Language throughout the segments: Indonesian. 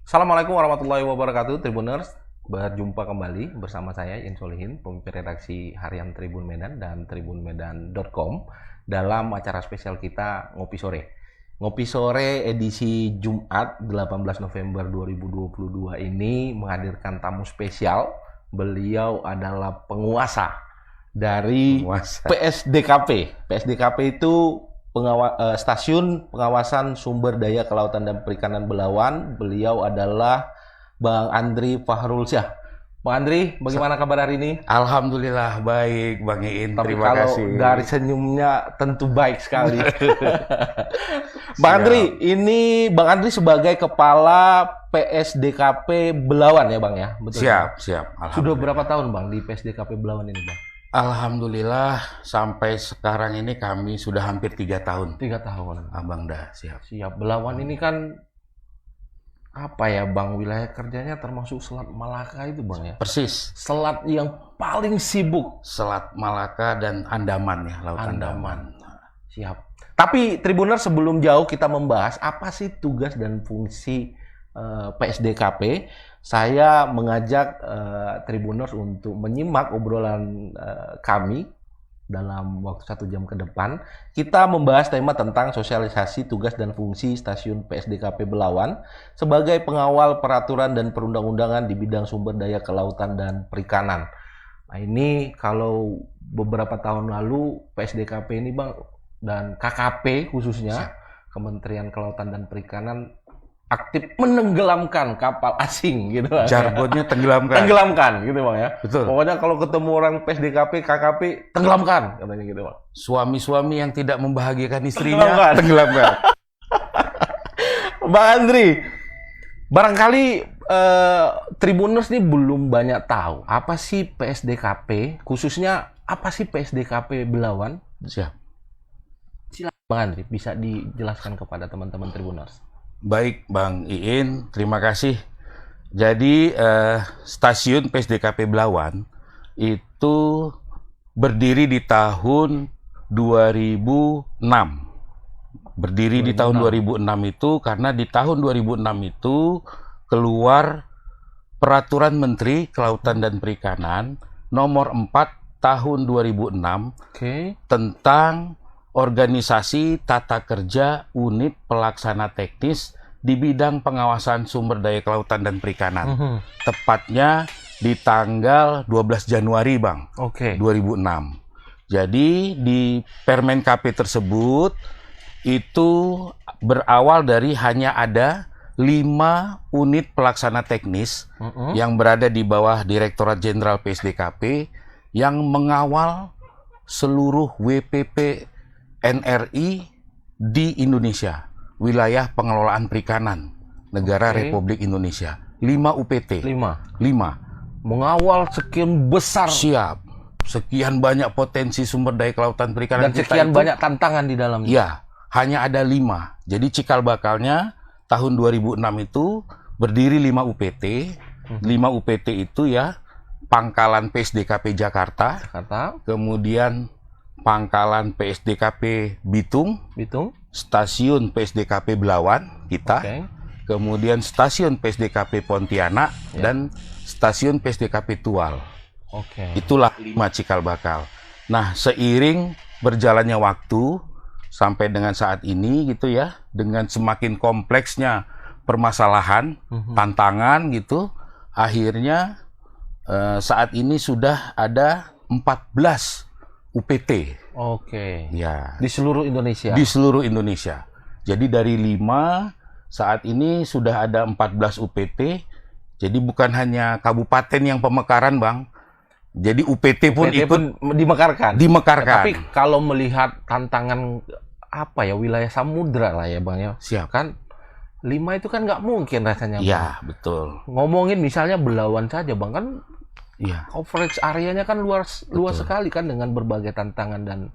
Assalamualaikum warahmatullahi wabarakatuh, Tribuners. Berjumpa kembali bersama saya, Iin Solihin, pemimpin redaksi harian Tribun Medan dan tribunmedan.com dalam acara spesial kita Ngopi Sore. Ngopi Sore edisi Jumat 18 November 2022 ini menghadirkan tamu spesial. Beliau adalah penguasa dari PSDKP. PSDKP itu Stasiun Pengawasan Sumber Daya Kelautan dan Perikanan Belawan. Beliau adalah Bang Andri Fahrulsyah. Bang Andri, bagaimana kabar hari ini? Alhamdulillah baik, Bang Iin. Terima kasih. Dari senyumnya tentu baik sekali. Bang Andri, ini Bang Andri sebagai Kepala PSDKP Belawan ya, Bang ya? Betul. Siap. Sudah berapa tahun, Bang, di PSDKP Belawan ini, Bang? Alhamdulillah sampai sekarang ini kami sudah hampir 3 tahun. 3 tahun. Abang dah siap. Belawan ini kan apa ya, Bang, wilayah kerjanya termasuk Selat Malaka itu, Bang ya? Persis. Selat yang paling sibuk. Selat Malaka dan Andaman ya, Laut Andaman. Siap. Tapi Tribuner, sebelum jauh kita membahas apa sih tugas dan fungsi PSDKP, saya mengajak Tribuners untuk menyimak obrolan kami dalam waktu 1 jam ke depan. Kita membahas tema tentang sosialisasi tugas dan fungsi Stasiun PSDKP Belawan sebagai pengawal peraturan dan perundang-undangan di bidang sumber daya kelautan dan perikanan. Nah, ini kalau beberapa tahun lalu PSDKP ini, Bang, dan KKP khususnya, Kementerian Kelautan dan Perikanan, aktif menenggelamkan kapal asing gitu. Jargonnya tenggelamkan. Tenggelamkan gitu, Bang ya. Betul. Pokoknya kalau ketemu orang PSDKP, KKP, tenggelamkan katanya gitu, Bang. Suami-suami yang tidak membahagiakan istrinya tenggelamkan. Bang Andri, barangkali Tribuners ini belum banyak tahu apa sih PSDKP, khususnya apa sih PSDKP Belawan? Siap. Silakan, Bang Andri, bisa dijelaskan kepada teman-teman Tribuners. Baik, Bang Iin, terima kasih. Jadi Stasiun PSDKP Belawan itu berdiri di tahun 2006. Berdiri di tahun 2006 itu karena di tahun 2006 itu keluar Peraturan Menteri Kelautan dan Perikanan nomor 4 tahun 2006 tentang organisasi tata kerja unit pelaksana teknis di bidang pengawasan sumber daya kelautan dan perikanan. Tepatnya di tanggal 12 Januari, Bang. 2006. Jadi di Permen KP tersebut itu berawal dari hanya ada 5 unit pelaksana teknis yang berada di bawah Direktorat Jenderal PSDKP yang mengawal seluruh WPP NRI di Indonesia, wilayah pengelolaan perikanan negara Republik Indonesia. 5 UPT. 5. Mengawal sekian besar. Siap. Sekian banyak potensi sumber daya kelautan perikanan. Dan sekian banyak tantangan di dalamnya. Iya, hanya ada 5. Jadi cikal bakalnya tahun 2006 itu berdiri 5 UPT. 5 UPT itu ya Pangkalan PSDKP Jakarta. Kemudian Pangkalan PSDKP Bitung, Stasiun PSDKP Belawan kita, kemudian Stasiun PSDKP Pontianak, dan Stasiun PSDKP Tual. Itulah 5 cikal bakal. Nah, seiring berjalannya waktu sampai dengan saat ini gitu ya, dengan semakin kompleksnya permasalahan, tantangan gitu, akhirnya saat ini sudah ada 14 UPT. Ya. Di seluruh Indonesia. Di seluruh Indonesia. Jadi dari 5 saat ini sudah ada 14 UPT. Jadi bukan hanya kabupaten yang pemekaran, Bang. Jadi UPT pun ikut dimekarkan. Dimekarkan. Tapi kalau melihat tantangan apa ya, wilayah samudra lah ya, Bang ya. Siap. Kan 5 itu kan nggak mungkin rasanya, Bang. Ya, betul. Ngomongin misalnya Belawan saja, Bang, kan coverage areanya kan luas sekali kan, dengan berbagai tantangan dan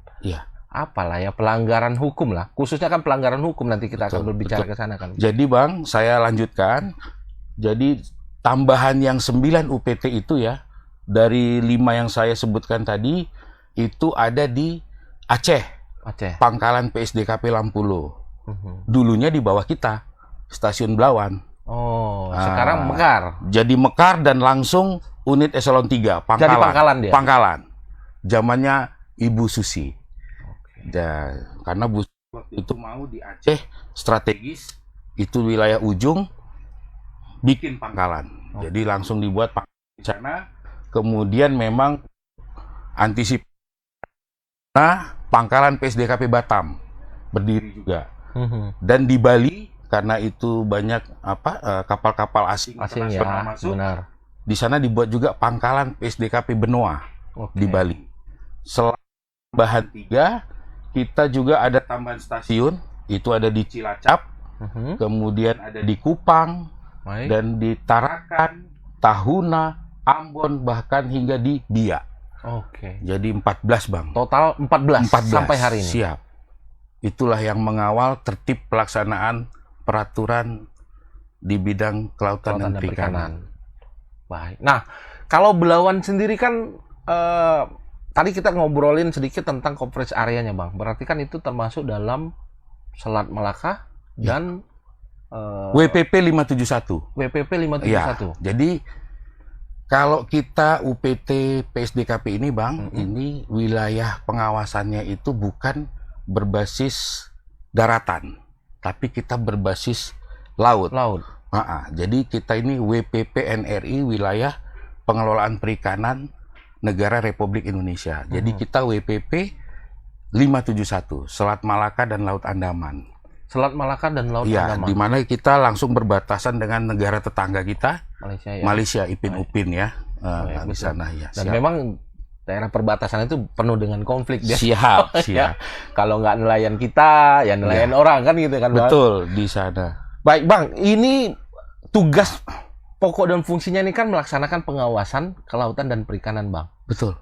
apalah ya, pelanggaran hukum lah. Khususnya kan pelanggaran hukum, nanti kita akan berbicara ke sana kan. Jadi, Bang, saya lanjutkan. Jadi tambahan yang 9 UPT itu ya, dari 5 yang saya sebutkan tadi, itu ada di Aceh. Pangkalan PSDKP Lampulo. Dulunya di bawah kita, Stasiun Belawan. Oh, sekarang mekar. Jadi mekar dan langsung unit eselon 3, pangkalan. Jadi pangkalan dia? Pangkalan. Zamannya Ibu Susi. Dan karena Bu Susi waktu itu mau di Aceh strategis, itu wilayah ujung, bikin pangkalan. Jadi langsung dibuat pangkalan di sana. Kemudian memang antisipasi pangkalan PSDKP Batam berdiri juga. Dan di Bali karena itu banyak kapal-kapal asing ya, masuk. Benar. Di sana dibuat juga pangkalan PSDKP Benoa di Bali. Selain bahan 3, kita juga ada tambahan stasiun, itu ada di Cilacap, kemudian ada di Kupang, dan di Tarakan, Tahuna, Ambon, bahkan hingga di Biak. Jadi 14, Bang. Total 14 sampai hari ini. Siap. Itulah yang mengawal tertib pelaksanaan peraturan di bidang kelautan dan perikanan. Baik. Nah, kalau Belawan sendiri kan tadi kita ngobrolin sedikit tentang coverage areanya, Bang. Berarti kan itu termasuk dalam Selat Malaka dan WPP 571. WPP 571. Ya, jadi kalau kita UPT PSDKP ini, Bang, ini wilayah pengawasannya itu bukan berbasis daratan, tapi kita berbasis laut. Jadi kita ini WPP NRI, wilayah pengelolaan perikanan negara Republik Indonesia. Jadi kita WPP 571, Selat Malaka dan Laut Andaman. Selat Malaka dan Laut Andaman. Di mana kita langsung berbatasan dengan negara tetangga kita, Malaysia, Ipin Upin ya, di sana ya. Dan memang daerah perbatasan itu penuh dengan konflik dia. Siap. Kalau nggak nelayan kita, ya nelayan orang kan gitu kan, Bang. Betul, di sana. Baik, Bang, ini tugas pokok dan fungsinya ini kan melaksanakan pengawasan kelautan dan perikanan, Bang. Betul.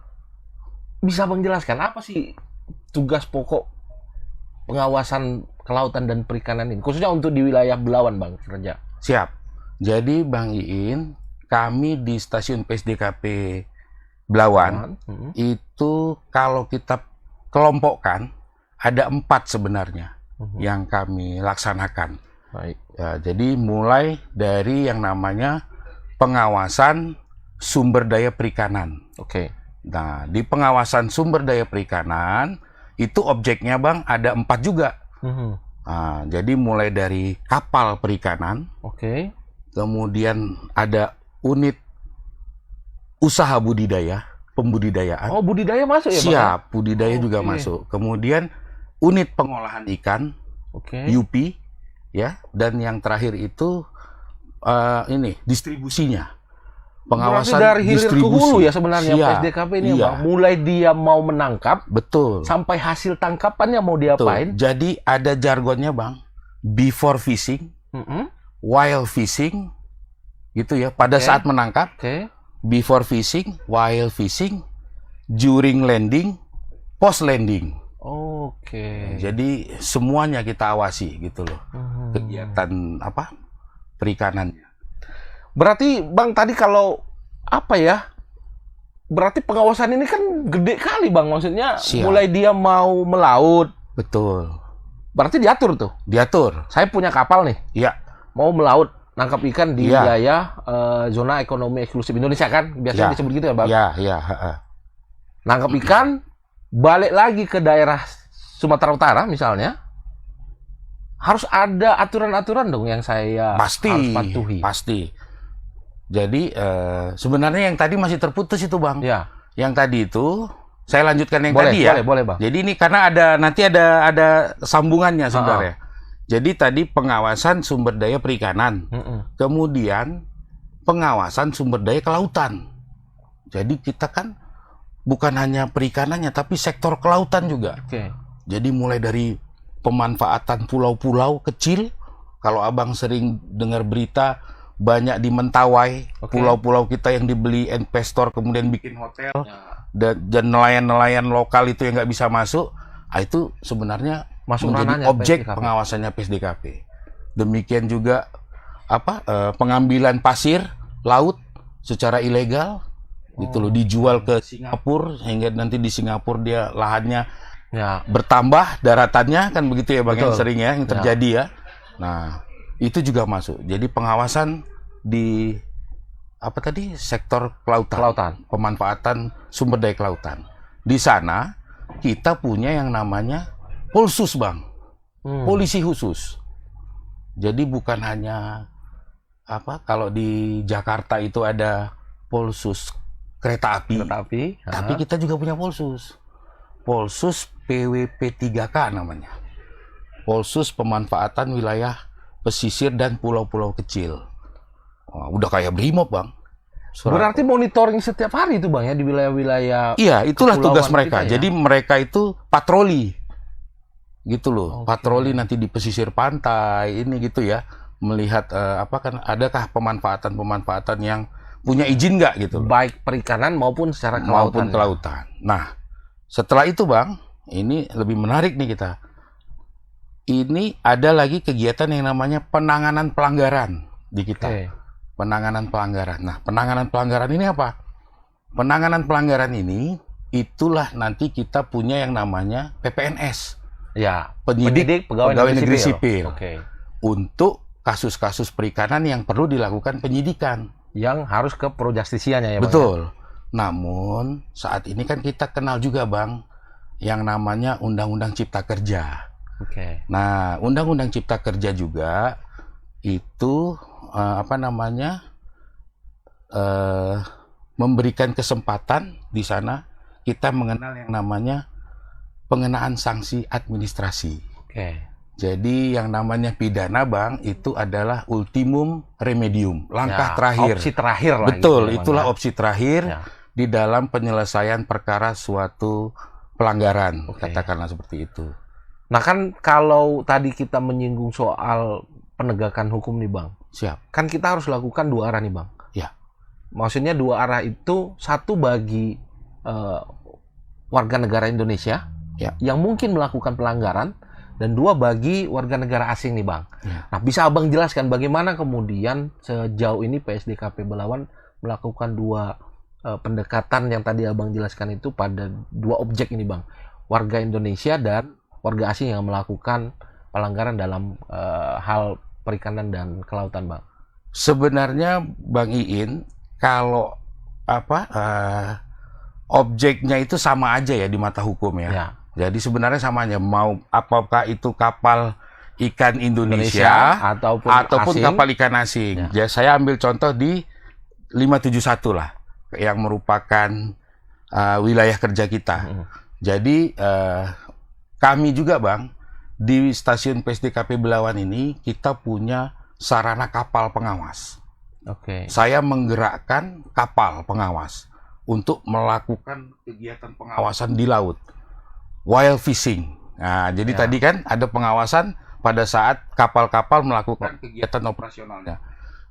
Bisa Bang jelaskan apa sih tugas pokok pengawasan kelautan dan perikanan ini, khususnya untuk di wilayah Belawan, Bang, kerja? Siap. Jadi Bang Iin, kami di stasiun PSDKP Belawan itu kalau kita kelompokkan ada 4 sebenarnya yang kami laksanakan. Baik. Ya, jadi mulai dari yang namanya pengawasan sumber daya perikanan. Nah, di pengawasan sumber daya perikanan itu objeknya, Bang, ada 4 juga. Nah, jadi mulai dari kapal perikanan, kemudian ada unit usaha budidaya, pembudidayaan. Oh, budidaya masuk ya, Bang? Siap, budidaya juga masuk. Kemudian unit pengolahan ikan, UP, ya. Dan yang terakhir itu ini distribusinya. Pengawasan dari hilir ke hulu ya sebenarnya. Siap. PSDKP ini, Bang. Mulai dia mau menangkap, betul, sampai hasil tangkapannya mau diapain. Jadi ada jargonnya, Bang. Before fishing, while fishing, gitu ya. Pada saat menangkap, before fishing, while fishing, during landing, post landing. Jadi semuanya kita awasi gitu loh. Kegiatan perikanannya. Berarti Bang tadi kalau berarti pengawasan ini kan gede kali, Bang. Maksudnya mulai dia mau melaut. Betul. Berarti diatur tuh. Diatur. Saya punya kapal nih. Iya. Mau melaut, nangkap ikan di wilayah zona ekonomi eksklusif Indonesia kan? Biasanya disebut gitu ya, Bang? Iya. Nangkap ikan, balik lagi ke daerah Sumatera Utara misalnya. Harus ada aturan-aturan dong yang saya harus patuhi. Pasti. Jadi sebenarnya yang tadi masih terputus itu, Bang. Ya. Yang tadi itu saya lanjutkan yang tadi ya. Boleh, Bang. Jadi ini karena nanti ada sambungannya sebenarnya. Jadi tadi pengawasan sumber daya perikanan, kemudian pengawasan sumber daya kelautan. Jadi kita kan bukan hanya perikanannya, tapi sektor kelautan juga. Jadi mulai dari pemanfaatan pulau-pulau kecil. Kalau Abang sering dengar berita banyak di Mentawai, pulau-pulau kita yang dibeli investor kemudian bikin hotel, dan nelayan-nelayan lokal itu yang nggak bisa masuk, itu sebenarnya menjadi objek pengawasannya PSDKP. Demikian juga pengambilan pasir laut secara ilegal, gitu loh, dijual ke Singapura sehingga nanti di Singapura dia lahannya bertambah daratannya kan begitu ya, Bang, yang sering ya yang terjadi ya. Nah, Itu juga masuk. Jadi pengawasan di apa tadi, sektor kelautan, pemanfaatan sumber daya kelautan. Di sana kita punya yang namanya Polsus, Bang, polisi khusus. Jadi bukan hanya apa, kalau di Jakarta itu ada Polsus kereta api, tapi kita juga punya Polsus PWP3K namanya, Polsus pemanfaatan wilayah pesisir dan pulau-pulau kecil. Udah kayak Brimob, Bang. Berarti monitoring setiap hari itu, Bang, ya, di wilayah-wilayah. Iya, itulah tugas mereka. Kita, ya? Jadi mereka itu patroli, gitu loh. Patroli nanti di pesisir pantai ini gitu ya, melihat adakah pemanfaatan yang punya izin nggak gitu. Baik perikanan maupun secara kelautan. Nah, setelah itu, Bang, ini lebih menarik nih kita. Ini ada lagi kegiatan yang namanya penanganan pelanggaran di kita. Penanganan pelanggaran. Nah, penanganan pelanggaran ini apa? Penanganan pelanggaran ini itulah nanti kita punya yang namanya PPNS. Ya, penyidik pegawai negeri sipil. Oke. Untuk kasus-kasus perikanan yang perlu dilakukan penyidikan. Yang harus ke pro justisianya, ya, Bang. Betul. Namun, saat ini kan kita kenal juga, Bang, yang namanya Undang-Undang Cipta Kerja. Oke. Nah, Undang-Undang Cipta Kerja juga itu memberikan kesempatan di sana kita mengenal yang namanya pengenaan sanksi administrasi. Oke. Jadi yang namanya pidana, Bang, itu adalah ultimum remedium, langkah terakhir. Opsi terakhir lah. Betul, gitu, itulah ya, opsi terakhir di dalam penyelesaian perkara suatu pelanggaran, katakanlah seperti itu. Nah, kan kalau tadi kita menyinggung soal penegakan hukum nih, Bang. Siap. Kan kita harus lakukan dua arah nih, Bang. Ya. Maksudnya dua arah itu, satu bagi warga negara Indonesia yang mungkin melakukan pelanggaran, dan dua bagi warga negara asing nih, Bang. Ya. Nah, bisa Abang jelaskan bagaimana kemudian sejauh ini PSDKP Belawan melakukan dua pendekatan yang tadi Abang jelaskan itu pada dua objek ini, Bang. Warga Indonesia dan warga asing yang melakukan pelanggaran dalam hal perikanan dan kelautan, Bang. Sebenarnya, Bang Iin, kalau objeknya itu sama aja ya di mata hukum ya. Jadi sebenarnya sama aja, mau apakah itu kapal ikan Indonesia ataupun kapal ikan asing. Ya, saya ambil contoh di 571 lah, yang merupakan wilayah kerja kita. Jadi kami juga, Bang, di stasiun PSDKP Belawan ini kita punya sarana kapal pengawas. Saya menggerakkan kapal pengawas untuk melakukan kegiatan pengawasan di laut. Wild fishing. Nah, jadi tadi kan ada pengawasan pada saat kapal-kapal melakukan kegiatan operasionalnya.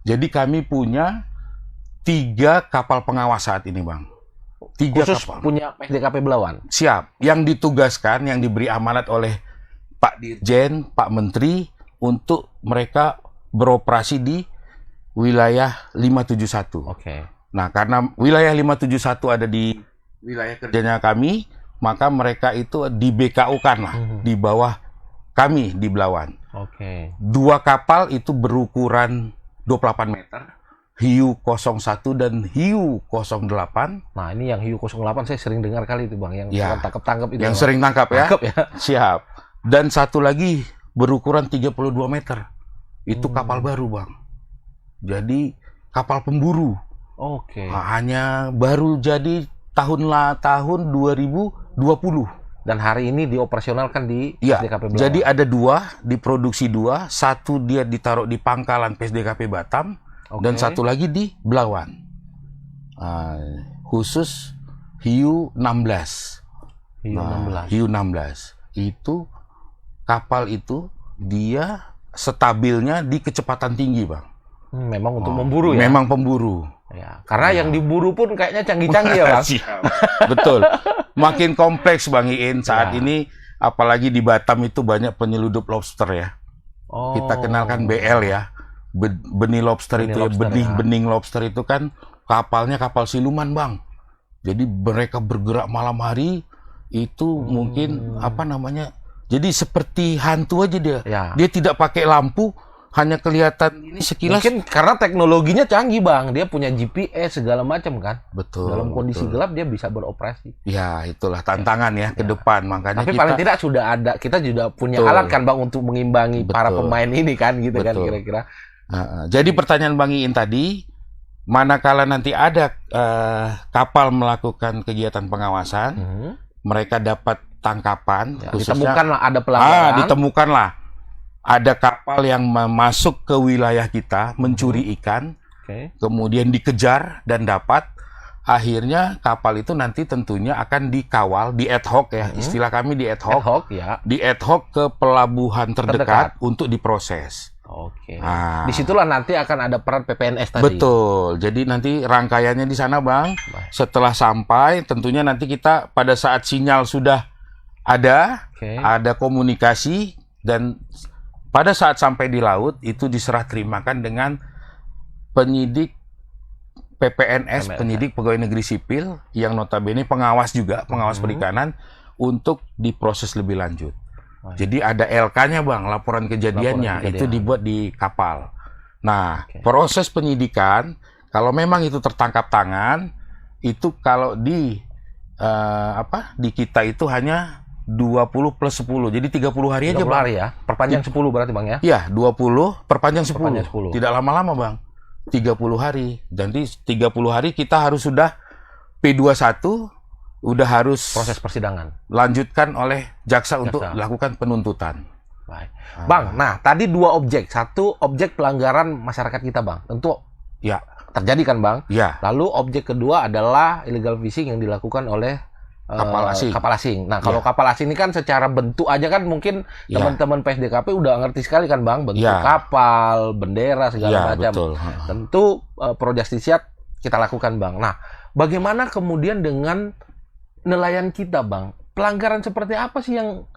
Jadi kami punya 3 kapal pengawas saat ini, Bang. 3 khusus kapal. Punya PSDKP Belawan? Siap. Yang ditugaskan, yang diberi amanat oleh Pak Dirjen, Pak Menteri, untuk mereka beroperasi di wilayah 571. Nah, karena wilayah 571 ada di wilayah kerjanya kami, maka mereka itu di BKO-kan lah, di bawah kami di Belawan. 2 kapal itu berukuran 28 meter, Hiu 01 dan Hiu 08. Nah, ini yang Hiu 08 saya sering dengar kali itu, Bang, yang tangkap-tangkap itu. Yang sering tangkap ya? Siap. Dan satu lagi berukuran 32 meter. Itu kapal baru, Bang. Jadi kapal pemburu. Nah, hanya baru jadi tahun 2020. Dan hari ini dioperasionalkan di PSDKP Belawan. Jadi ada 2, diproduksi 2. Satu dia ditaruh di pangkalan PSDKP Batam, dan satu lagi di Belawan. Khusus Hiu 16. Hiu 16. Itu kapal itu dia stabilnya di kecepatan tinggi, Bang. Memang untuk memburu ya? Memang pemburu. Ya, karena yang diburu pun kayaknya canggih-canggih ya, Bang. Betul. Makin kompleks, Bang Iin. Saat ini, apalagi di Batam itu banyak penyeludup lobster ya. Kita kenalkan BL ya. Benih lobster itu ya. Benih lobster itu kan kapalnya kapal siluman, Bang. Jadi mereka bergerak malam hari, itu mungkin jadi seperti hantu aja dia. Dia tidak pakai lampu, hanya kelihatan ini sekilas. Mungkin karena teknologinya canggih Bang, dia punya GPS segala macam kan. Betul. Dalam kondisi betul. gelap dia bisa beroperasi. Ya, itulah tantangan ya ke depan. Makanya Tapi kita paling tidak sudah ada, kita juga punya Betul. alat kan Bang untuk mengimbangi para Betul. pemain ini kan gitu kan Betul. kira-kira. Jadi pertanyaan Bang Iin tadi, manakala nanti ada kapal melakukan kegiatan pengawasan, mereka dapat tangkapan, Ya, khususnya ditemukanlah ada pelanggaran. ditemukanlah ada kapal yang masuk ke wilayah kita mencuri ikan, Oke. kemudian dikejar dan dapat. Akhirnya kapal itu nanti tentunya akan dikawal, di ad hoc ya, istilah kami di ad hoc, Ad hoc ya. di ad hoc ke pelabuhan terdekat untuk diproses. Oke. Ah. Disitulah nanti akan ada peran PPNS tadi. Betul. Jadi nanti rangkaiannya di sana, Bang. Baik. Setelah sampai, tentunya nanti kita pada saat sinyal sudah ada, Oke. ada komunikasi, dan pada saat sampai di laut itu diserah terimakan dengan penyidik PPNS, penyidik pegawai negeri sipil yang notabene pengawas juga, pengawas perikanan, untuk diproses lebih lanjut. Baik. Jadi ada LK-nya Bang, laporan kejadiannya, Laporan itu kejadian. dibuat di kapal. Nah, Oke. proses penyidikan, kalau memang itu tertangkap tangan, itu kalau di kita itu hanya 20 plus 10, jadi 30 hari aja 30 Bang. hari ya. Perpanjang 10 berarti Bang ya. Ya, 20 perpanjang 10. Perpanjang 10. Tidak lama-lama Bang. 30 hari. Jadi 30 hari kita harus sudah P21, udah harus Proses persidangan. lanjutkan oleh jaksa untuk Jaksa. lakukan penuntutan. Baik. Bang, nah tadi dua objek. Satu objek pelanggaran masyarakat kita Bang. Tentu Ya, terjadi kan Bang. ya, Lalu objek kedua adalah illegal fishing yang dilakukan oleh Kapal asing. Nah, kalau kapal asing ini kan secara bentuk aja kan mungkin Ya. teman-teman PSDKP udah ngerti sekali kan Bang, bentuk Ya. kapal, bendera segala ya, macam. betul. Tentu Pro Justisia kita lakukan Bang. Nah, bagaimana kemudian dengan nelayan kita Bang? Pelanggaran seperti apa sih yang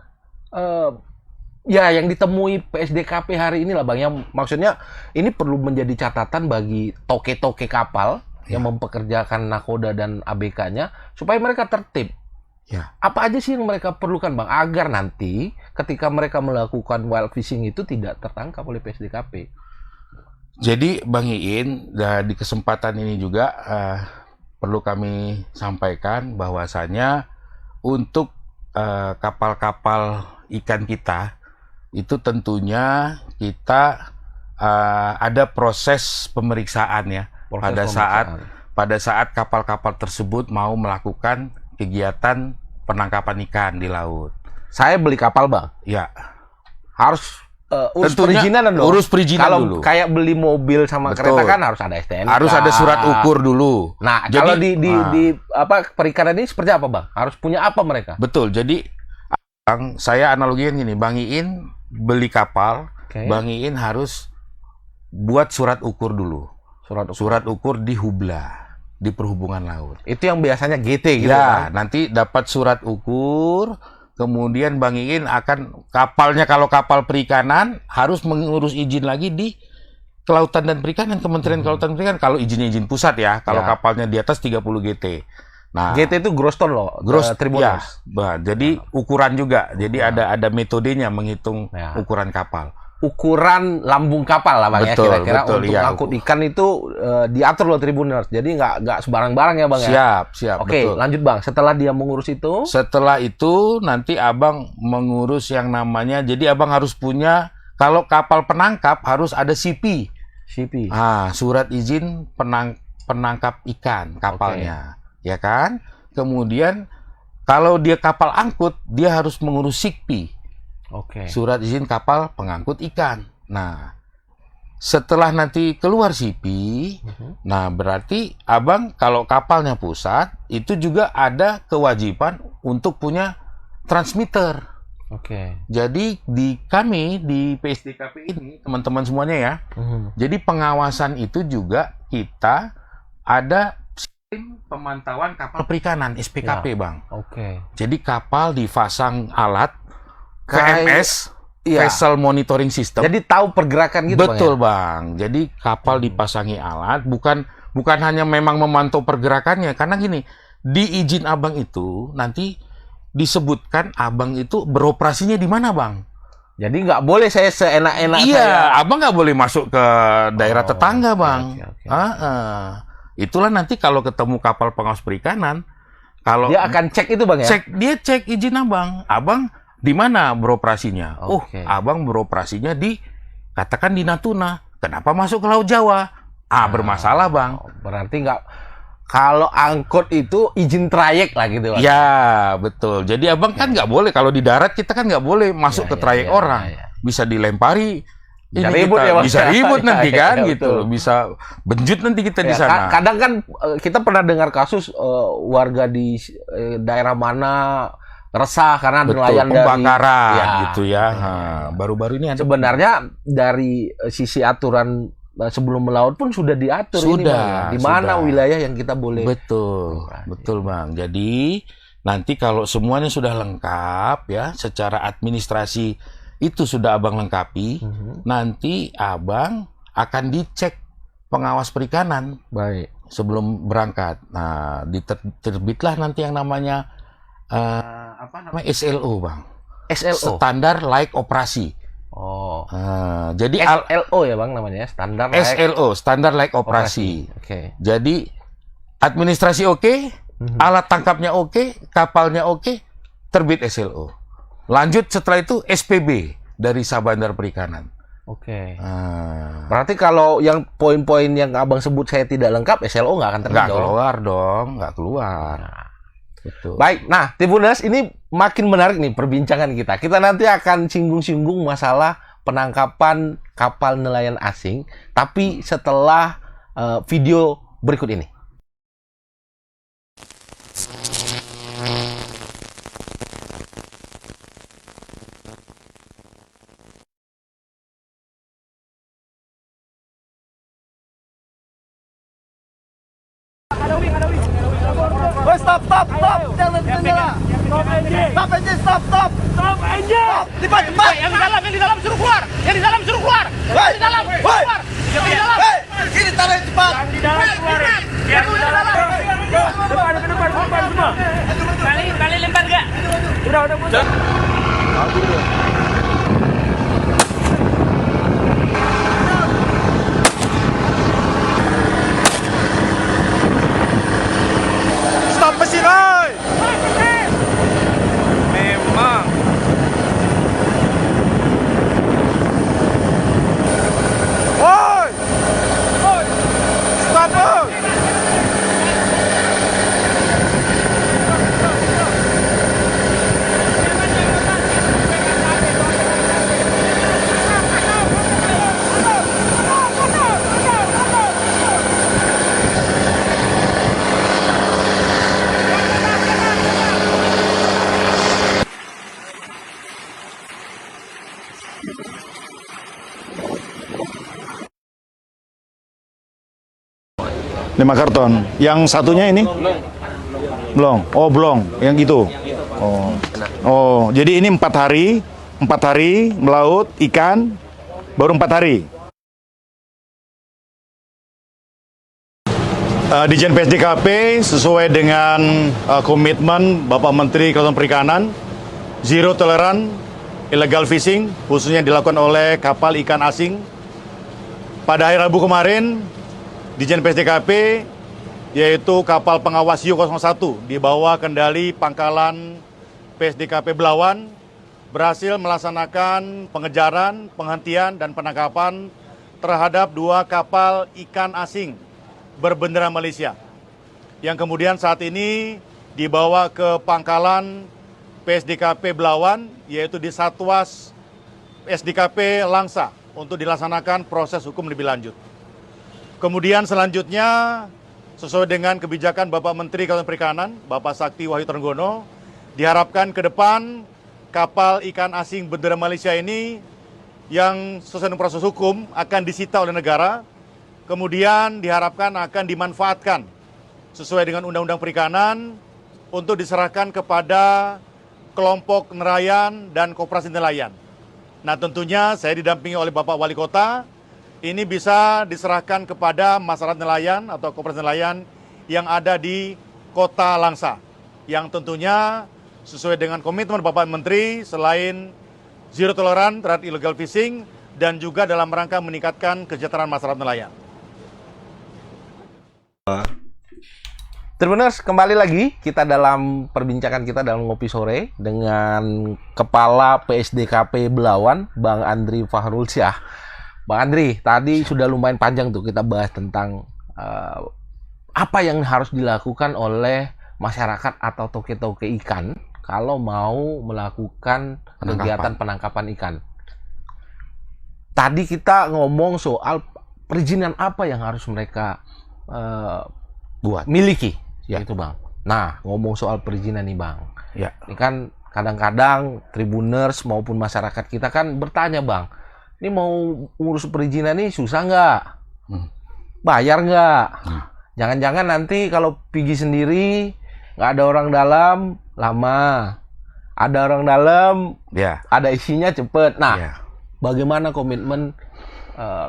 yang ditemui PSDKP hari ini lah Bang? Yang maksudnya ini perlu menjadi catatan bagi toke-toke kapal yang mempekerjakan nakoda dan ABK-nya supaya mereka tertib. Ya. Apa aja sih yang mereka perlukan Bang agar nanti ketika mereka melakukan wild fishing itu tidak tertangkap oleh PSDKP? Jadi Bang Iin, di kesempatan ini juga perlu kami sampaikan bahwasanya untuk kapal-kapal ikan kita itu tentunya kita ada proses pemeriksaan ya. Pada saat kapal-kapal tersebut mau melakukan kegiatan penangkapan ikan di laut. Saya beli kapal Bang, Ya, harus urus tentunya perizinan dong. urus perizinan Kalau dulu. kayak beli mobil sama Betul. kereta kan harus ada STNK. Harus ada surat ukur dulu. Nah, Jadi, kalau di perikanan ini seperti apa Bang? Harus punya apa mereka? Betul. Jadi Bang, saya analogikan gini, Bang Iin beli kapal, Oke. Bang Iin harus buat surat ukur dulu. Surat ukur di Hubla, di Perhubungan Laut. Itu yang biasanya GT gitu Ya, kan? nanti dapat surat ukur, kemudian Bang Iin akan kapalnya, kalau kapal perikanan harus mengurus izin lagi di Kelautan dan Perikanan, Kementerian Kelautan dan Perikanan, kalau izinnya izin pusat ya, kalau Ya. kapalnya di atas 30 GT. Nah, GT itu gross ton loh, gross Tribuners. ya, jadi ukuran juga. Jadi ada metodenya menghitung Ya. ukuran kapal. Ukuran lambung kapal lah Bang Betul, ya kira-kira betul, untuk iya. ngangkut ikan itu diatur loh Tribuners. Jadi nggak sembarang-barang ya Bang ya. Siap, Oke, betul. lanjut Bang. Setelah dia mengurus itu, Setelah itu nanti Abang mengurus yang namanya, jadi Abang harus punya, kalau kapal penangkap harus ada CP. CP. Surat izin penangkap ikan kapalnya, ya kan? Kemudian kalau dia kapal angkut, dia harus mengurus SIKPI, Oke. surat izin kapal pengangkut ikan. Nah, setelah nanti keluar CP, nah berarti Abang kalau kapalnya pusat, itu juga ada kewajiban untuk punya transmitter. Oke. Jadi di kami di PSDKP ini, teman-teman semuanya ya, jadi pengawasan itu juga kita ada sistem pemantauan kapal perikanan SPKP Bang. Oke. Jadi kapal dipasang alat Kayak- VMS, Iya. Vessel Monitoring System. Jadi tahu pergerakan gitu Betul Bang. Bang. Jadi kapal dipasangi alat, bukan hanya memang memantau pergerakannya, karena gini, di izin Abang itu nanti disebutkan Abang itu beroperasinya di mana Bang. Jadi nggak boleh saya seenak-enak Iya, saya. abang nggak boleh masuk ke daerah tetangga, Bang. oke. Itulah nanti kalau ketemu kapal pengawas perikanan, kalau Dia akan cek itu, Bang, ya? dia cek izin abang. Abang di mana beroperasinya? Oke. Abang beroperasinya di, katakan di Natuna. Kenapa masuk ke Laut Jawa? Bermasalah, Bang. Berarti nggak, kalau angkut itu izin trayek lah gitu, Bang. Ya, betul. Jadi abang kan nggak boleh, kalau di darat kita kan nggak boleh masuk ke trayek orang. Bisa dilempari. Bisa Ini ribut kita ya, Bang. bisa ribut nanti Ya, kan ya, gitu. betul. Bisa benjut nanti kita di Ya, sana. kadang kan kita pernah dengar kasus warga di daerah mana resah karena Betul, nelayan pembakaran dari, gitu ya. Baru-baru ini ada. Sebenarnya dari sisi aturan sebelum melaut pun sudah diatur ini, Sudah, Bang, ya. Di mana sudah. wilayah yang kita boleh. Betul, beroperasi. betul Bang. Jadi nanti kalau semuanya sudah lengkap ya, secara administrasi itu sudah abang lengkapi, nanti abang akan dicek pengawas perikanan Baik. sebelum berangkat. Nah, diterbitlah nanti yang namanya SLO, Bang. SLO. Standar Layak Operasi. Oh. Jadi SLO ya, Bang, namanya, standar layak SLO, Standar Layak Operasi. Oke. Jadi administrasi oke, alat tangkapnya oke, kapalnya oke, terbit SLO. Lanjut setelah itu SPB dari Sabandar Perikanan. Oke. Berarti kalau yang poin-poin yang abang sebut saya tidak lengkap, SLO nggak akan terbit Nggak dong? keluar dong, nggak keluar. Betul. Baik, nah Tribuners, ini makin menarik nih perbincangan kita. Kita nanti akan singgung-singgung masalah penangkapan kapal nelayan asing, tapi setelah video berikut ini. Woi, stop. Jangan nyala. Stop engine, stop. Stop engine. Cepat. Yang di dalam suruh keluar. Yang di dalam suruh keluar. Yang di dalam keluar. Yang di dalam. Kiri tarik cepat. Yang di dalam keluar. Yang di dalam. Depan semua. Kali lempar enggak? Udah. Stop mesin, oi! Memang. Oi! Stop, oi! Lima karton. Yang satunya ini? Belum. Oh, belum. Yang itu. Oh, jadi ini 4 hari. 4 hari melaut ikan, baru 4 hari. Dijen PSDKP sesuai dengan komitmen Bapak Menteri Kelautan Perikanan, zero tolerance illegal fishing, khususnya dilakukan oleh kapal ikan asing. Pada hari Rabu kemarin, Dijen PSDKP, yaitu kapal pengawas U01 di bawah kendali pangkalan PSDKP Belawan, berhasil melaksanakan pengejaran, penghentian, dan penangkapan terhadap 2 kapal ikan asing berbendera Malaysia, yang kemudian saat ini dibawa ke pangkalan PSDKP Belawan, yaitu di Satwas PSDKP Langsa, untuk dilaksanakan proses hukum lebih lanjut. Kemudian selanjutnya, sesuai dengan kebijakan Bapak Menteri Kelautan Perikanan, Bapak Sakti Wahyu Trenggono, diharapkan ke depan kapal ikan asing bendera Malaysia ini yang sesuai dengan proses hukum akan disita oleh negara, kemudian diharapkan akan dimanfaatkan sesuai dengan Undang-Undang Perikanan untuk diserahkan kepada kelompok nelayan dan koperasi nelayan. Nah, tentunya saya didampingi oleh Bapak Wali Kota. Ini bisa diserahkan kepada masyarakat nelayan atau koperasi nelayan yang ada di Kota Langsa, yang tentunya sesuai dengan komitmen Bapak Menteri, selain zero toleran terhadap illegal fishing, dan juga dalam rangka meningkatkan kesejahteraan masyarakat nelayan. Tribuners, kembali lagi kita dalam perbincangan kita dalam Ngopi Sore dengan Kepala PSDKP Belawan, Bang Andri Fahrulsyah. Bang Andri, tadi sudah lumayan panjang tuh kita bahas tentang apa yang harus dilakukan oleh masyarakat atau toke-toke ikan kalau mau melakukan kegiatan penangkapan ikan. Tadi kita ngomong soal perizinan apa yang harus mereka miliki. Ya itu Bang. Nah, ngomong soal perizinan nih Bang. Ya. Ini kan kadang-kadang Tribuners maupun masyarakat kita kan bertanya Bang, ini mau urus perizinan nih susah nggak? Bayar nggak? Jangan-jangan nanti kalau pergi sendiri nggak ada orang dalam lama, ada orang dalam, Ya. ada isinya cepet. Nah, Ya. bagaimana komitmen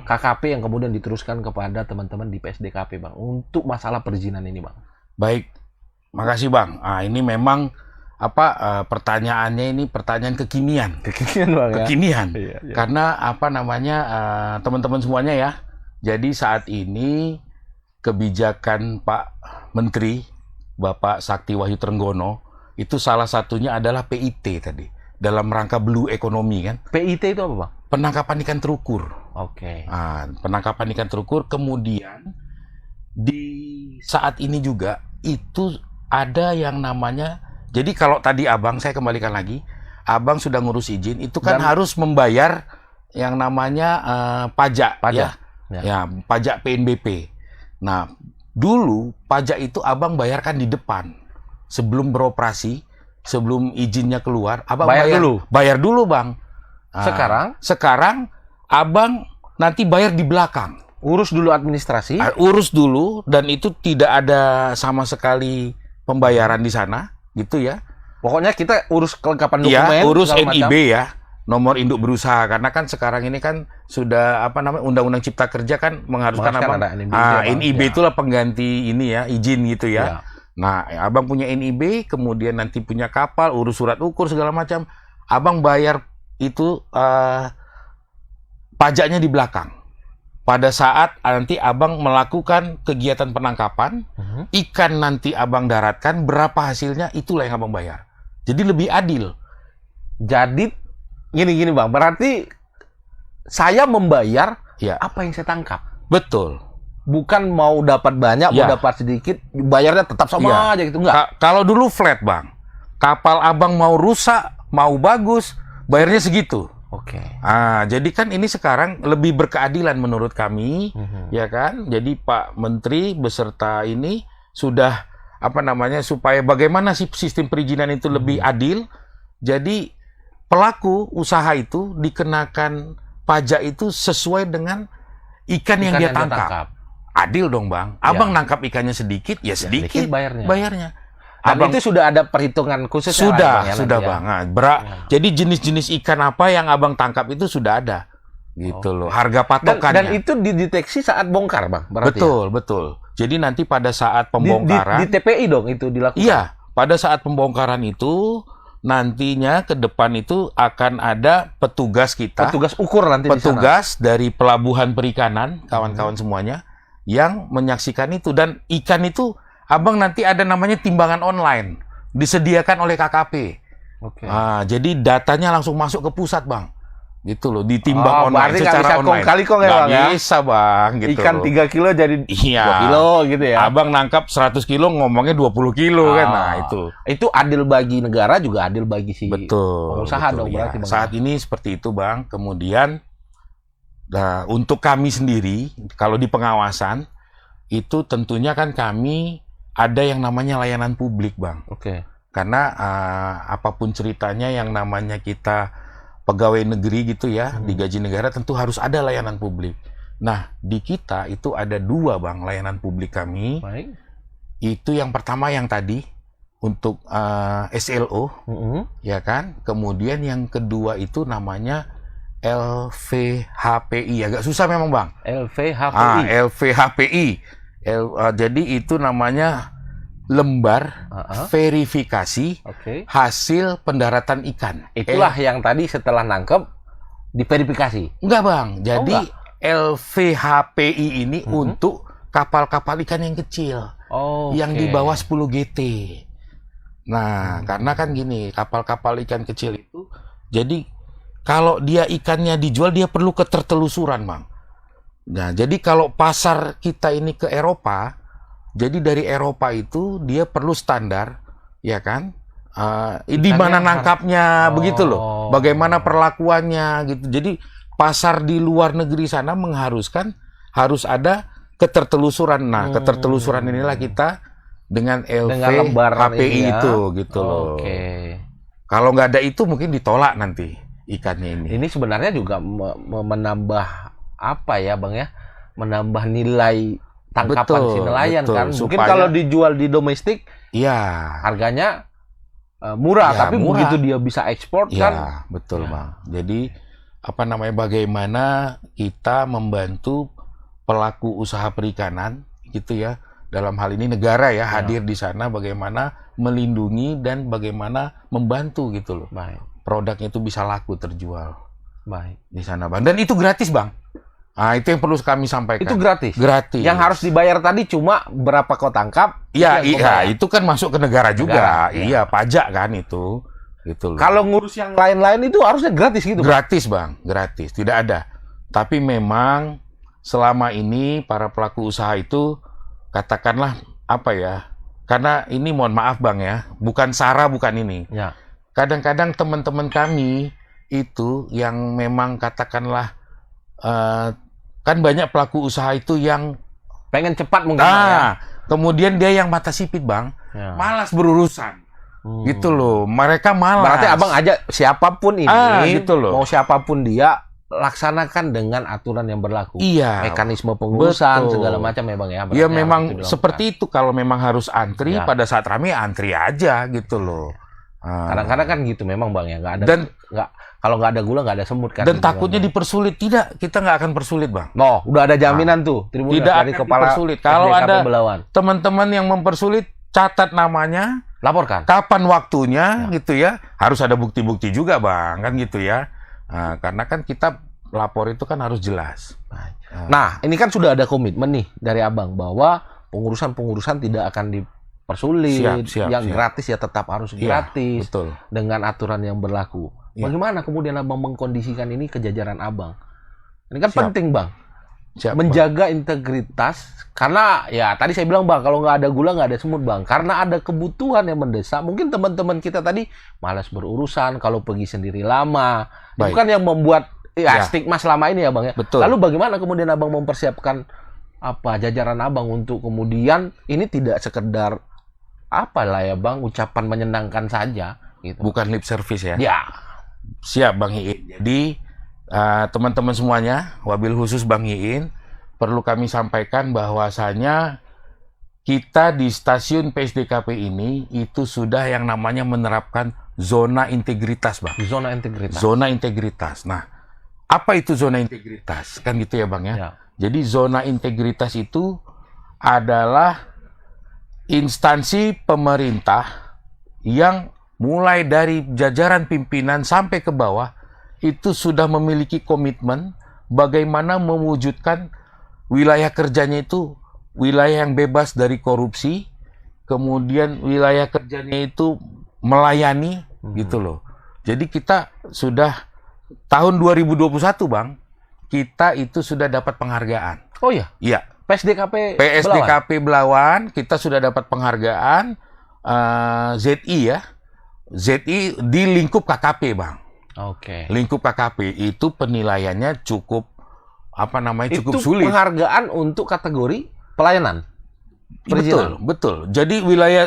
KKP yang kemudian diteruskan kepada teman-teman di PSDKP Bang untuk masalah perizinan ini Bang? Baik, makasih Bang. Ini memang pertanyaannya ini pertanyaan kekinian. Kekinian Bang ya. Kekinian. Iya. Karena teman-teman semuanya ya. Jadi saat ini kebijakan Pak Menteri Bapak Sakti Wahyu Trenggono itu salah satunya adalah PIT tadi. Dalam rangka blue economy kan. PIT itu apa Bang? Penangkapan ikan terukur. Oke. Penangkapan ikan terukur, kemudian di saat ini juga itu ada yang namanya, jadi kalau tadi Abang, saya kembalikan lagi, Abang sudah ngurus izin, itu kan harus membayar yang namanya pajak. Ya, pajak PNBP. Nah, dulu pajak itu Abang bayarkan di depan sebelum beroperasi, sebelum izinnya keluar, Abang bayar dulu Bang. Sekarang Abang nanti bayar di belakang. Urus dulu administrasi. Urus dulu, dan itu tidak ada sama sekali pembayaran di sana, gitu ya. Pokoknya kita urus kelengkapan dokumen. Iya, urus NIB ya, nomor induk berusaha. Karena kan sekarang ini kan sudah Undang-Undang Cipta Kerja kan mengharuskan Abang. NIB itulah pengganti ini ya, izin gitu ya. Nah, Abang punya NIB, kemudian nanti punya kapal, urus surat ukur segala macam. Abang bayar itu pajaknya di belakang. Pada saat nanti Abang melakukan kegiatan penangkapan, ikan nanti Abang daratkan, berapa hasilnya, itulah yang Abang bayar. Jadi lebih adil. Jadi, gini Bang, berarti saya membayar apa yang saya tangkap. Betul. Bukan mau dapat banyak, mau dapat sedikit, bayarnya tetap sama aja gitu, enggak? Kalau dulu flat Bang, kapal Abang mau rusak, mau bagus, bayarnya segitu. Oke. Jadi kan ini sekarang lebih berkeadilan menurut kami, ya kan? Jadi Pak Menteri beserta ini sudah supaya bagaimana sih sistem perizinan itu lebih adil. Jadi pelaku usaha itu dikenakan pajak itu sesuai dengan ikan yang dia tangkap. Adil dong Bang. Abang nangkap ikannya sedikit, ya sedikit bayarnya. Dan itu sudah ada perhitungan khusus? Sudah Bang. Jadi jenis-jenis ikan apa yang Abang tangkap itu sudah ada. Gitu loh. Harga patokannya. Dan itu dideteksi saat bongkar Bang? Betul. Jadi nanti pada saat pembongkaran. Di TPI dong itu dilakukan? Iya. Pada saat pembongkaran itu, nantinya ke depan itu akan ada petugas kita. Petugas ukur nanti di sana? Petugas dari pelabuhan perikanan, kawan-kawan semuanya, yang menyaksikan itu. Dan ikan itu Abang nanti ada namanya timbangan online, disediakan oleh KKP. Oke. Jadi datanya langsung masuk ke pusat Bang, gitu loh, ditimbang online secara online. Kali-kali ya Bang ya? Bisa Bang, gitu. Ikan 3 kilo jadi 2 kilo gitu ya? Abang nangkap 100 kilo ngomongnya 20 kilo kan, nah itu. Itu adil bagi negara juga adil bagi si pengusaha dong berarti Bang. Saat ini seperti itu Bang. Kemudian, untuk kami sendiri, kalau di pengawasan, itu tentunya kan kami ada yang namanya layanan publik Bang. Oke. Karena apapun ceritanya yang namanya kita pegawai negeri gitu ya, digaji negara tentu harus ada layanan publik. Nah, di kita itu ada 2 Bang layanan publik kami. Baik. Itu yang pertama yang tadi untuk SLO, ya kan. Kemudian yang kedua itu namanya LVHPI. Agak susah memang Bang. LVHPI. LVHPI. Jadi itu namanya lembar Uh-uh. verifikasi Oke. hasil pendaratan ikan. Itulah yang tadi setelah nangkep diverifikasi. Enggak bang, jadi enggak. LVHPI ini untuk kapal-kapal ikan yang kecil, yang di bawah 10 GT. Nah, karena kan gini, kapal-kapal ikan kecil itu, jadi kalau dia ikannya dijual, dia perlu ketertelusuran bang. Nah, jadi kalau pasar kita ini ke Eropa, jadi dari Eropa itu dia perlu standar, ya kan? Di mana nangkapnya, begitu loh. Bagaimana perlakuannya, gitu. Jadi pasar di luar negeri sana mengharuskan harus ada ketertelusuran. Nah, ketertelusuran inilah kita dengan LVHPI itu, gitu loh. Kalau nggak ada itu mungkin ditolak nanti ikannya ini. Ini sebenarnya juga menambah apa ya bang ya? Menambah nilai tangkapan si nelayan kan. Mungkin kalau dijual di domestik, harganya murah, tapi begitu dia bisa ekspor kan. Betul bang. Jadi apa namanya, bagaimana kita membantu pelaku usaha perikanan gitu ya, dalam hal ini negara ya hadir di sana, bagaimana melindungi dan bagaimana membantu gitu loh. Produknya itu bisa laku terjual di sana bang, dan itu gratis bang. Nah, itu yang perlu kami sampaikan. Itu gratis. Yang harus dibayar tadi cuma berapa kau tangkap? Iya, itu kan masuk ke negara juga. Iya, pajak kan itu. Gitu loh. Kalau ngurus yang lain-lain itu harusnya gratis gitu. Gratis bang, gratis, tidak ada. Tapi memang selama ini para pelaku usaha itu katakanlah apa ya? Karena ini mohon maaf bang ya, bukan SARA, bukan ini. Kadang-kadang teman-teman kami itu yang memang katakanlah kan banyak pelaku usaha itu yang pengen cepat mungkin. Kemudian dia yang mata sipit bang, malas berurusan. Gitu loh, mereka malas. Berarti abang ajak siapapun ini, gitu loh. mau siapapun dia, laksanakan dengan aturan yang berlaku. Mekanisme pengurusan segala macam ya bang ya. Iya memang seperti itu. Kalau memang harus antri pada saat ramai, antri aja gitu loh. Kadang-kadang kan gitu memang bang ya, nggak ada. Dan kalau nggak ada gula nggak ada semut kan. Dan takutnya dipersulit. Tidak, kita nggak akan persulit bang. Udah ada jaminan tuh. Tidak dari akan kepala dipersulit. Kalau ada teman-teman yang mempersulit, catat namanya. Laporkan. Kapan waktunya gitu ya. Harus ada bukti-bukti juga bang, kan gitu ya. Karena kan kita lapor itu kan harus jelas. Nah, ini kan sudah ada komitmen nih dari abang bahwa pengurusan-pengurusan tidak akan dipersulit. Yang gratis ya tetap harus gratis. Betul. Dengan aturan yang berlaku. Bagaimana kemudian abang mengkondisikan ini ke jajaran abang? Ini kan penting bang. Menjaga integritas, karena ya tadi saya bilang bang, kalau nggak ada gula nggak ada semut bang, karena ada kebutuhan yang mendesak. Mungkin teman-teman kita tadi malas berurusan, kalau pergi sendiri lama. Itu kan yang membuat stigma selama ini ya bang ya. Betul. Lalu bagaimana kemudian abang mempersiapkan jajaran abang untuk kemudian ini tidak sekedar ucapan menyenangkan saja gitu. Bukan lip service ya. Siap bang Iin. Jadi teman-teman semuanya, wabil khusus Bang Iin, perlu kami sampaikan bahwasanya kita di stasiun PSDKP ini itu sudah yang namanya menerapkan zona integritas, Bang. Zona integritas. Zona integritas. Nah, apa itu zona integritas? Kan gitu ya, Bang ya. Jadi zona integritas itu adalah instansi pemerintah yang mulai dari jajaran pimpinan sampai ke bawah itu sudah memiliki komitmen bagaimana mewujudkan wilayah kerjanya itu wilayah yang bebas dari korupsi, kemudian wilayah kerjanya itu melayani, gitu loh. Jadi kita sudah tahun 2021, Bang, kita itu sudah dapat penghargaan. Oh iya? Iya. PSDKP Belawan, kita sudah dapat penghargaan ZI ya. ZI di lingkup KKP, Bang. Oke. Lingkup KKP itu penilaiannya cukup cukup sulit. Itu penghargaan untuk kategori pelayanan. Betul. Jadi wilayah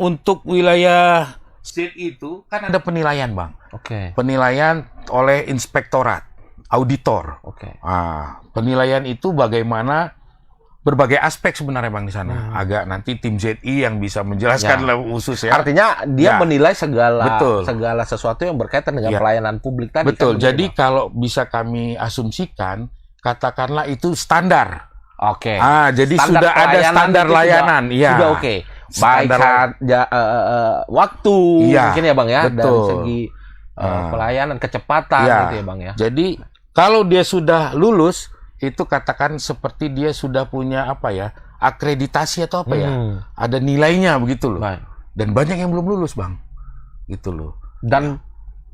untuk wilayah state itu kan ada penilaian, Bang. Oke. Penilaian oleh inspektorat, auditor. Oke. Penilaian itu bagaimana berbagai aspek sebenarnya, Bang, di sana. Agak nanti tim ZI yang bisa menjelaskan lebih khusus ya. Artinya dia menilai segala sesuatu yang berkaitan dengan pelayanan publik tadi. Betul. Jadi kalau bisa kami asumsikan, katakanlah itu standar. Oke. Jadi sudah ada standar itu layanan, iya. Sudah oke. Baik waktu Iya, mungkin ya Bang ya, betul. dari segi pelayanan, kecepatan Iya. gitu ya Bang ya. Jadi kalau dia sudah lulus, itu katakan seperti dia sudah punya apa ya, akreditasi atau apa ya, ada nilainya begitu loh. Baik. Dan banyak yang belum lulus Bang, gitu loh. Dan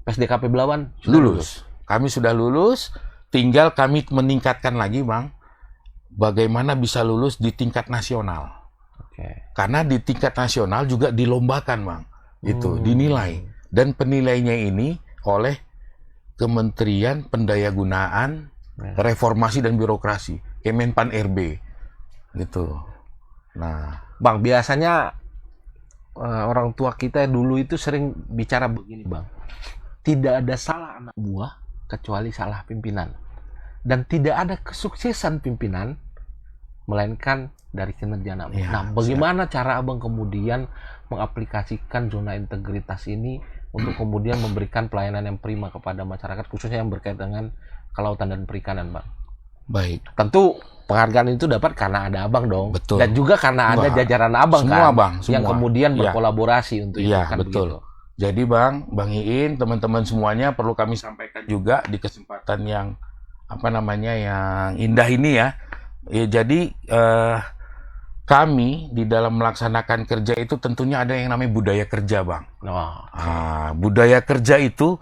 PSDKP Belawan sudah Lulus. Kami sudah lulus, tinggal kami meningkatkan lagi Bang, bagaimana bisa lulus di tingkat nasional. Oke. Karena di tingkat nasional juga dilombakan Bang, itu dinilai. Dan penilainya ini oleh Kementerian Pendayagunaan, Reformasi dan Birokrasi, Kemenpan RB, gitu. Nah, Bang, biasanya orang tua kita dulu itu sering bicara begini Bang. Tidak ada salah anak buah kecuali salah pimpinan. Dan tidak ada kesuksesan pimpinan melainkan dari kinerja anak buah. Ya, Nah, bagaimana cara Abang kemudian mengaplikasikan zona integritas ini untuk kemudian memberikan pelayanan yang prima kepada masyarakat, khususnya yang berkaitan dengan kelautan dan perikanan, Bang? baik. Tentu penghargaan itu dapat karena ada Abang dong. Betul. Dan juga karena ada jajaran Abang Semua, kan, Bang, yang semua. kemudian Iya. berkolaborasi untuk itu Iya, kan betul. begitu. Jadi Bang Iin, teman-teman semuanya perlu kami sampaikan juga di kesempatan yang apa namanya yang indah ini ya. Jadi kami di dalam melaksanakan kerja itu tentunya ada yang namanya budaya kerja, Bang. Wah, Budaya kerja itu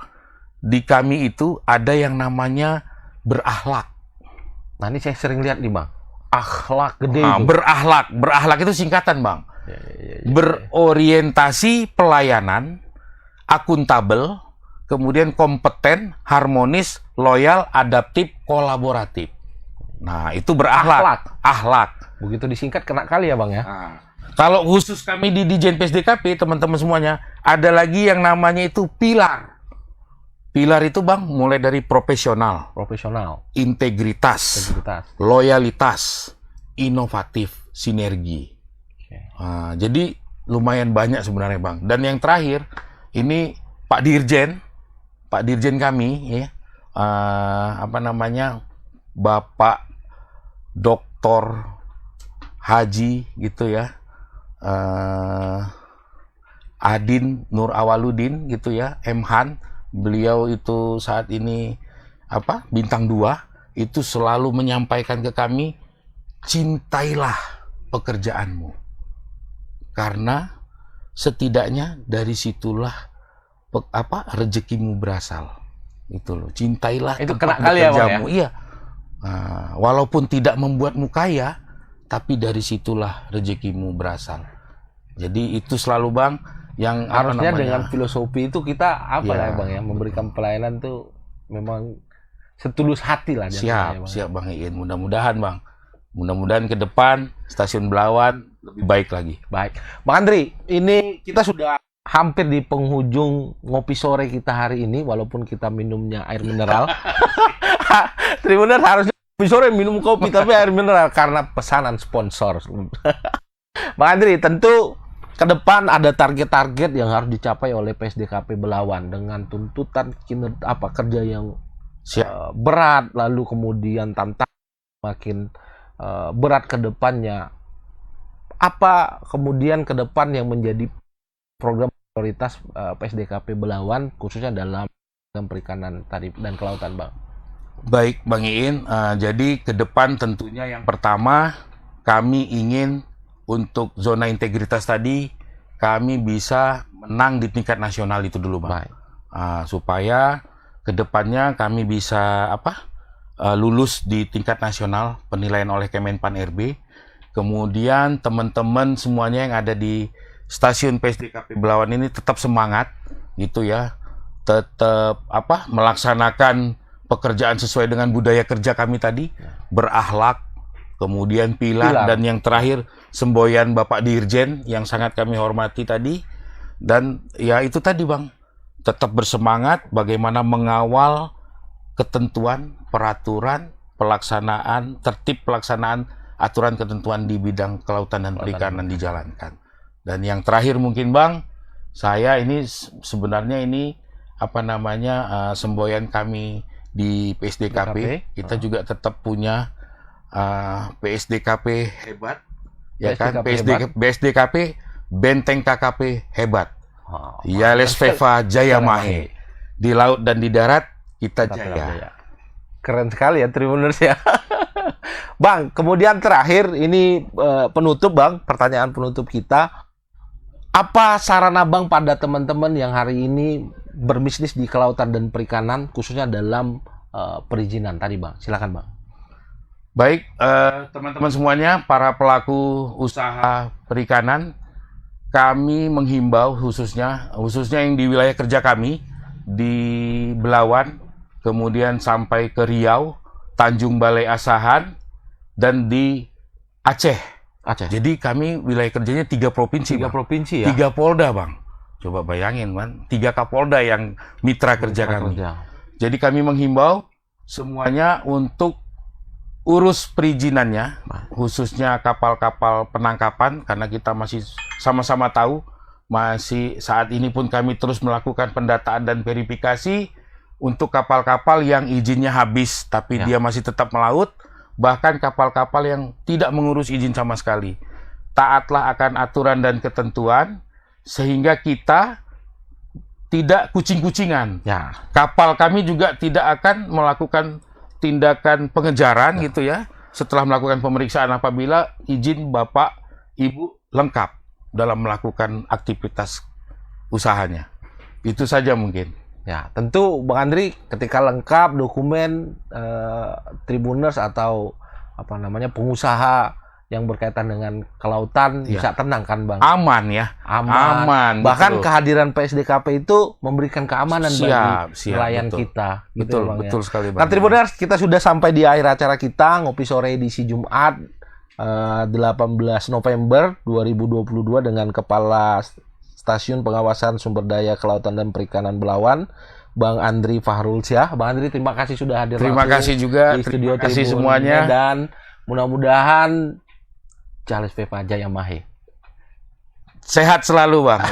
di kami itu ada yang namanya berakhlak. nah ini saya sering lihat nih Bang, akhlak gede itu. Berakhlak itu singkatan, Bang. Berorientasi pelayanan, akuntabel, kemudian kompeten, harmonis, loyal, adaptif, kolaboratif. Nah, itu berakhlak. Akhlak. Begitu disingkat kena kali ya Bang ya. Kalau khusus kami di Dijen PSDKP, teman-teman semuanya, ada lagi yang namanya itu pilar. Pilar itu Bang, mulai dari profesional, integritas, loyalitas, inovatif, sinergi. Jadi lumayan banyak sebenarnya Bang. Dan yang terakhir, ini Pak Dirjen kami, ya, apa namanya, Bapak Doktor Haji gitu ya, Adin Nur Awaludin gitu ya, Mhan, beliau itu saat ini apa bintang 2, itu selalu menyampaikan ke kami, cintailah pekerjaanmu, karena setidaknya dari situlah rezekimu berasal. Itu loh, cintailah Itu tempat kena kali ya, Bang, bekerjamu. Iya. Walaupun tidak membuatmu kaya, tapi dari situlah rezekimu berasal. Jadi itu selalu Bang yang harusnya apa namanya, dengan filosofi itu kita apa Ya. lah Bang ya, memberikan pelayanan tuh memang setulus hati lah. siap Bang Iin. Mudah-mudahan Bang. Mudah-mudahan ke depan Stasiun Belawan lebih baik lagi. Baik, Bang Andri, ini kita sudah hampir di penghujung ngopi sore kita hari ini, walaupun kita minumnya air mineral. Tribuners harusnya ngopi sore minum kopi, tapi air mineral karena pesanan sponsor. Bang Andri, tentu ke depan ada target-target yang harus dicapai oleh PSDKP Belawan dengan tuntutan kerja yang berat, lalu kemudian tantangan makin berat ke depannya. Apa kemudian ke depan yang menjadi program prioritas PSDKP Belawan khususnya dalam perikanan tadi dan kelautan, Bang? Baik Bang Iin, jadi ke depan tentunya yang pertama kami ingin untuk zona integritas tadi kami bisa menang di tingkat nasional itu dulu Bang. Supaya ke depannya kami bisa lulus di tingkat nasional penilaian oleh Kemenpan RB. Kemudian teman-teman semuanya yang ada di stasiun PSDKP Belawan ini tetap semangat gitu ya. Tetap melaksanakan pekerjaan sesuai dengan budaya kerja kami tadi, berakhlak, kemudian pilar, dan yang terakhir semboyan Bapak Dirjen yang sangat kami hormati tadi. Dan ya itu tadi Bang, tetap bersemangat bagaimana mengawal ketentuan, peraturan, pelaksanaan, tertib pelaksanaan aturan ketentuan di bidang kelautan dan perikanan dijalankan. Dan yang terakhir mungkin Bang, saya ini sebenarnya ini semboyan kami di PSDKP, kita juga tetap punya PSDKP hebat, ya kan? PSDKP hebat. PSDKP Benteng KKP hebat. Oh, Yales Veva Jaya Mahe. Di laut dan di darat kita jaya. Keren sekali ya Tribuners ya. Bang, kemudian terakhir ini penutup Bang, pertanyaan penutup kita. Apa saran Abang pada teman-teman yang hari ini berbisnis di kelautan dan perikanan, khususnya dalam perizinan tadi Bang? Silakan Bang. Baik, teman-teman semuanya, para pelaku usaha perikanan, kami menghimbau khususnya yang di wilayah kerja kami, di Belawan, kemudian sampai ke Riau, Tanjung Balai Asahan, dan di Aceh. Jadi kami wilayah kerjanya 3 provinsi. 3 provinsi ya? 3 Polda Bang. Coba bayangin Bang, 3 Kapolda yang mitra kerja kami. Jadi kami menghimbau semuanya untuk urus perizinannya, khususnya kapal-kapal penangkapan, karena kita masih sama-sama tahu, masih saat ini pun kami terus melakukan pendataan dan verifikasi untuk kapal-kapal yang izinnya habis, tapi dia masih tetap melaut, bahkan kapal-kapal yang tidak mengurus izin sama sekali. Taatlah akan aturan dan ketentuan, sehingga kita tidak kucing-kucingan. Ya. Kapal kami juga tidak akan melakukan tindakan pengejaran gitu ya, setelah melakukan pemeriksaan apabila izin Bapak Ibu lengkap dalam melakukan aktivitas usahanya. Itu saja mungkin. Ya, tentu Bang Andri ketika lengkap dokumen Tribuners atau apa namanya pengusaha yang berkaitan dengan kelautan bisa tenang kan Bang? Aman ya. Aman. Bahkan betul. kehadiran PSDKP itu memberikan keamanan bagi nelayan betul. kita. Betul, Bang, betul ya. sekali Bang. Nah, Tribuners, kita sudah sampai di akhir acara kita Ngopi Sore edisi Jumat 18 November 2022 dengan Kepala Stasiun Pengawasan Sumber Daya Kelautan dan Perikanan Belawan, Bang Andri Fahrul Syah. Bang Andri, terima kasih sudah hadir Terima kasih juga. di studio Terima kasih Tribun semuanya. Dan mudah-mudahan Yales Veva Jaya Mahe Sehat selalu Bang.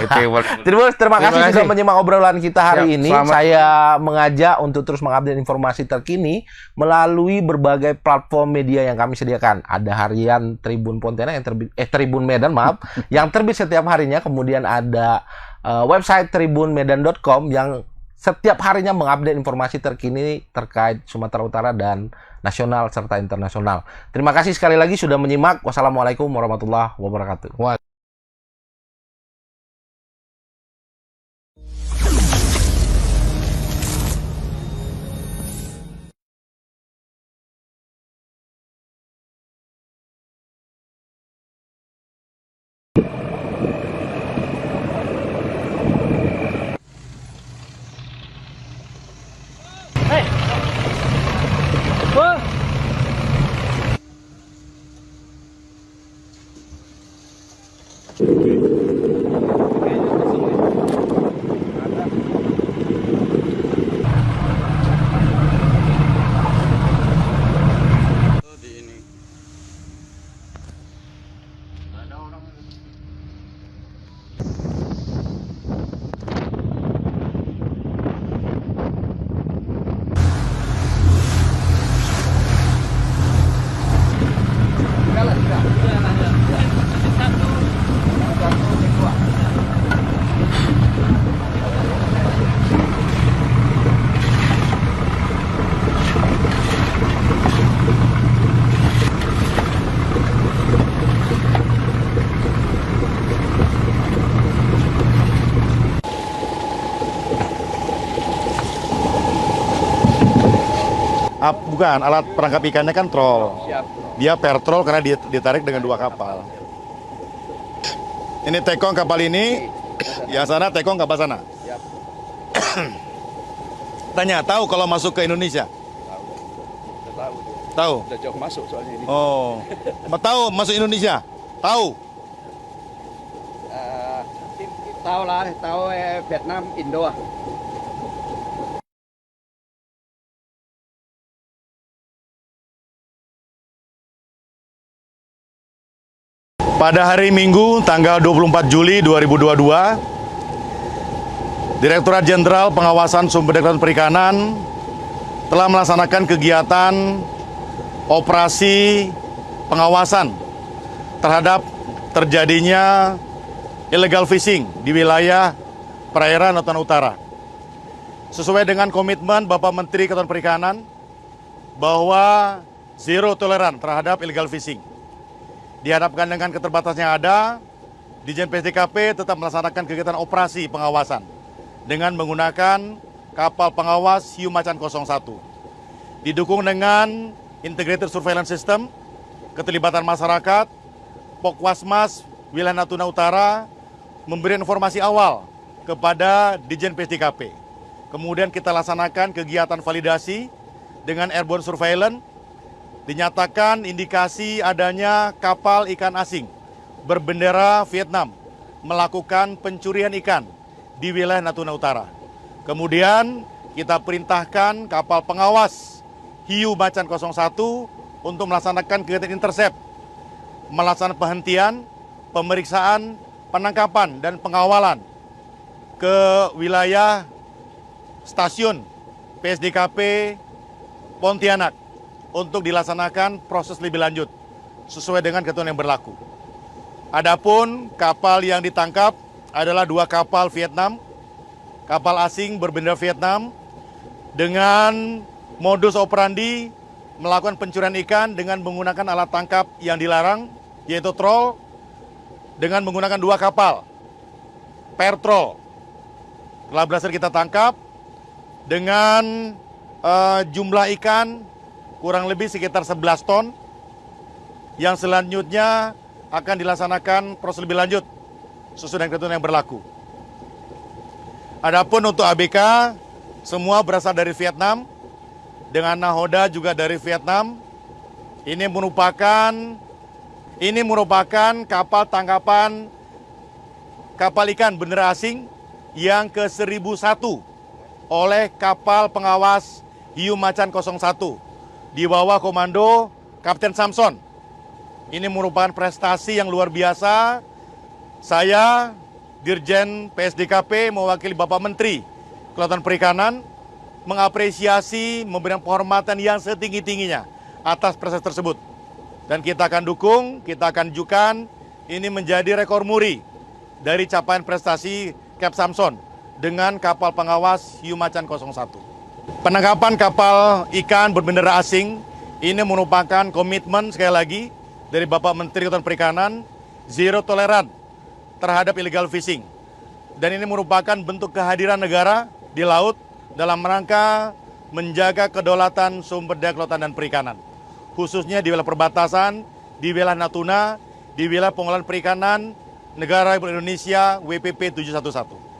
Terima kasih sudah menyimak obrolan kita hari ini. Selamat. Saya mengajak untuk terus mengupdate informasi terkini melalui berbagai platform media yang kami sediakan. Ada harian Tribun Pontianak yang Tribun Medan, maaf, yang terbit setiap harinya. Kemudian ada website tribunmedan.com yang setiap harinya mengupdate informasi terkini terkait Sumatera Utara dan nasional serta internasional. Terima kasih sekali lagi sudah menyimak. Wassalamualaikum warahmatullahi wabarakatuh. Bukan, alat perangkap ikannya kan trol. Dia per trol karena ditarik dengan 2 kapal. Ini tekong kapal ini, yang sana tekong kapal sana. Tanya, tahu kalau masuk ke Indonesia? Tahu. Udah jauh masuk soalnya ini. Oh, tahu masuk Indonesia? Tahu. Tahu lah, tahu Vietnam, Indo. Pada hari Minggu, tanggal 24 Juli 2022, Direktorat Jenderal Pengawasan Sumber Daya Perikanan telah melaksanakan kegiatan operasi pengawasan terhadap terjadinya illegal fishing di wilayah perairan Natuna Utara. Sesuai dengan komitmen Bapak Menteri Kelautan Perikanan bahwa zero toleran terhadap illegal fishing. Dihadapkan dengan keterbatasan yang ada, Ditjen PSDKP tetap melaksanakan kegiatan operasi pengawasan dengan menggunakan kapal pengawas Hiu Macan 01. Didukung dengan integrated surveillance system, keterlibatan masyarakat, Pokwasmas wilayah Natuna Utara memberi informasi awal kepada Ditjen PSDKP. Kemudian kita laksanakan kegiatan validasi dengan airborne surveillance. Dinyatakan indikasi adanya kapal ikan asing berbendera Vietnam melakukan pencurian ikan di wilayah Natuna Utara. Kemudian kita perintahkan kapal pengawas Hiu Macan 01 untuk melaksanakan kegiatan intercept, melaksanakan penghentian, pemeriksaan, penangkapan, dan pengawalan ke wilayah stasiun PSDKP Pontianak untuk dilaksanakan proses lebih lanjut sesuai dengan ketentuan yang berlaku. Adapun kapal yang ditangkap adalah 2 kapal Vietnam, kapal asing berbendera Vietnam dengan modus operandi melakukan pencurian ikan dengan menggunakan alat tangkap yang dilarang, yaitu troll, dengan menggunakan 2 kapal per troll. Telah berhasil kita tangkap dengan jumlah ikan kurang lebih sekitar 11 ton, yang selanjutnya akan dilaksanakan proses lebih lanjut sesuai dengan ketentuan yang berlaku. Adapun untuk ABK, semua berasal dari Vietnam, dengan nahoda juga dari Vietnam. Ini merupakan kapal tangkapan kapal ikan bendera asing yang ke-1001 oleh kapal pengawas Hiu Macan 01 di bawah komando Kapten Samson. Ini merupakan prestasi yang luar biasa. Saya, Dirjen PSDKP, mewakili Bapak Menteri Kelautan Perikanan, mengapresiasi, memberikan penghormatan yang setinggi-tingginya atas prestasi tersebut. Dan kita akan dukung, kita akan ajukan ini menjadi rekor muri dari capaian prestasi Cap Samson dengan kapal pengawas Hiu Macan 01. Penangkapan kapal ikan berbendera asing ini merupakan komitmen sekali lagi dari Bapak Menteri Kelautan Perikanan, zero toleran terhadap illegal fishing. Dan ini merupakan bentuk kehadiran negara di laut dalam rangka menjaga kedaulatan sumber daya kelautan dan perikanan. Khususnya di wilayah perbatasan, di wilayah Natuna, di wilayah pengelolaan perikanan negara Republik Indonesia WPP 711.